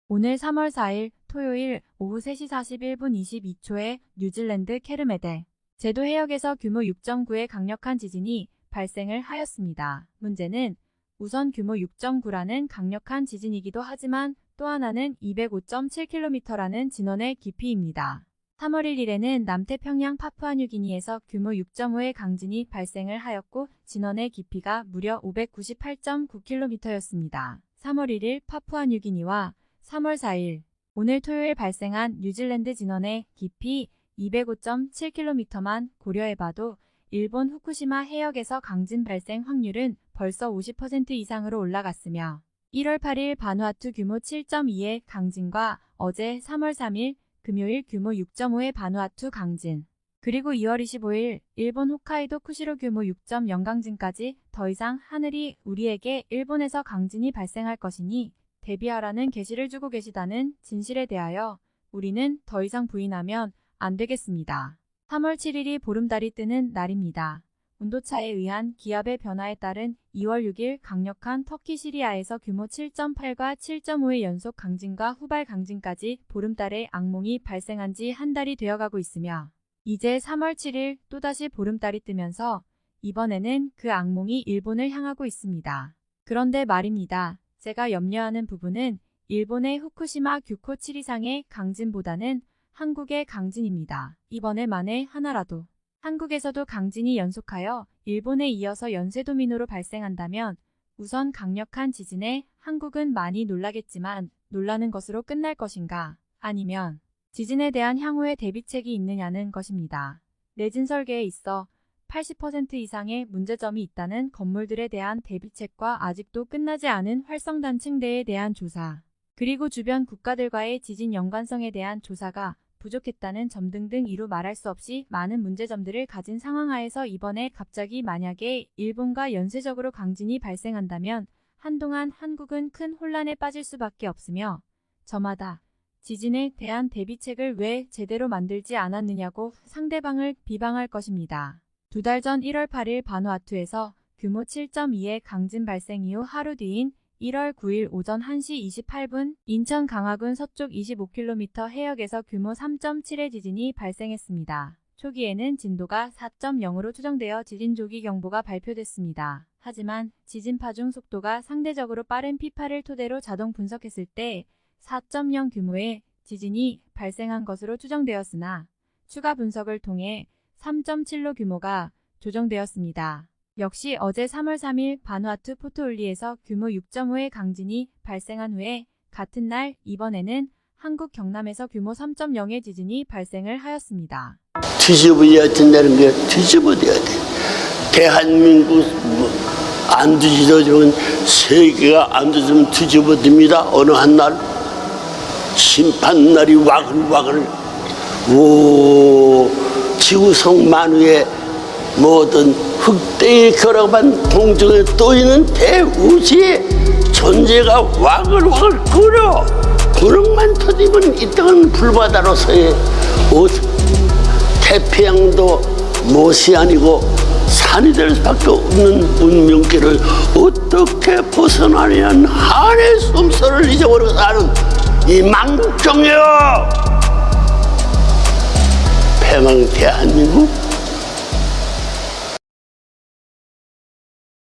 오늘 3월 4일 토요일 오후 3시 41분 22초에 뉴질랜드 케르메데 제도 해역에서 규모 6.9의 강력한 지진이 발생을 하였습니다. 문제는 우선 규모 6.9라는 강력한 지진이기도 하지만 또 하나는 205.7km라는 진원의 깊이입니다. 3월 1일에는 남태평양 파푸아뉴기니에서 규모 6.5의 강진이 발생을 하였고 진원의 깊이가 무려 598.9km였습니다. 3월 1일 파푸아뉴기니와 3월 4일 오늘 토요일 발생한 뉴질랜드 진원의 깊이 205.7km만 고려해봐도 일본 후쿠시마 해역에서 강진 발생 확률은 벌써 50% 이상으로 올라갔으며 1월 8일 바누아투 규모 7.2의 강진과 어제 3월 3일 금요일 규모 6.5의 바누아투 강진, 그리고 2월 25일 일본 홋카이도 쿠시로 규모 6.0 강진까지 더 이상 하늘이 우리에게 일본에서 강진이 발생할 것이니 대비하라는 계시를 주고 계시다는 진실에 대하여 우리는 더 이상 부인하면 안 되겠습니다. 3월 7일이 보름달이 뜨는 날입니다. 온도차에 의한 기압의 변화에 따른 2월 6일 강력한 터키 시리아에서 규모 7.8과 7.5의 연속 강진과 후발 강진까지 보름달의 악몽이 발생한 지 한 달이 되어가고 있으며 이제 3월 7일 또다시 보름달이 뜨면서 이번에는 그 악몽이 일본을 향하고 있습니다. 그런데 말입니다. 제가 염려하는 부분은 일본의 후쿠시마 규모 7 이상의 강진보다는 한국의 강진입니다. 이번에 만에 하나라도 한국에서도 강진이 연속하여 일본에 이어서 연쇄도미노로 발생한다면 우선 강력한 지진에 한국은 많이 놀라겠지만 놀라는 것으로 끝날 것인가, 아니면 지진에 대한 향후의 대비책이 있느냐는 것입니다. 내진 설계에 있어 80% 이상의 문제점이 있다는 건물들에 대한 대비책과 아직도 끝나지 않은 활성단층대에 대한 조사, 그리고 주변 국가들과의 지진 연관성에 대한 조사가 부족했다는 점 등등 이루 말할 수 없이 많은 문제점들을 가진 상황하에서 이번에 갑자기 만약에 일본과 연쇄적으로 강진이 발생한다면 한동안 한국은 큰 혼란에 빠질 수밖에 없으며 저마다 지진에 대한 대비책을 왜 제대로 만들지 않았느냐고 상대방을 비방할 것입니다. 2달 전 1월 8일 바누아투에서 규모 7.2의 강진 발생 이후 하루 뒤인 1월 9일 오전 1시 28분 인천 강화군 서쪽 25km 해역에서 규모 3.7의 지진이 발생했습니다. 초기에는 진도가 4.0으로 추정되어 지진조기경보가 발표됐습니다. 하지만 지진파 중 속도가 상대적으로 빠른 P8을 토대로 자동 분석했을 때 4.0 규모의 지진이 발생한 것으로 추정되었으나 추가 분석을 통해 3.7로 규모가 조정되었습니다. 역시 어제 3월 3일 바누아투 포트올리에서 규모 6.5의 강진이 발생한 후에 같은 날 이번에는 한국 경남에서 규모 3.0의 지진이 발생을 하였습니다. 뒤집어져야 된다는 게 뒤집어져야 돼. 대한민국 안 뒤집어지면 세계가 안 뒤집으면 뒤집어집니다. 어느 한 날 심판날이 와글와글 지구성 만유의 모든 흑대에 결합한 공중에 떠있는 대우주의 존재가 와글와글 끓어 구름만 터지면 이 땅은 불바다로서의 태평양도 못이 아니고 산이 될 수밖에 없는 운명길을 어떻게 벗어나냐는 한의 숨소를 잊어버리고 사는 이 망국정이여, 패망 대한민국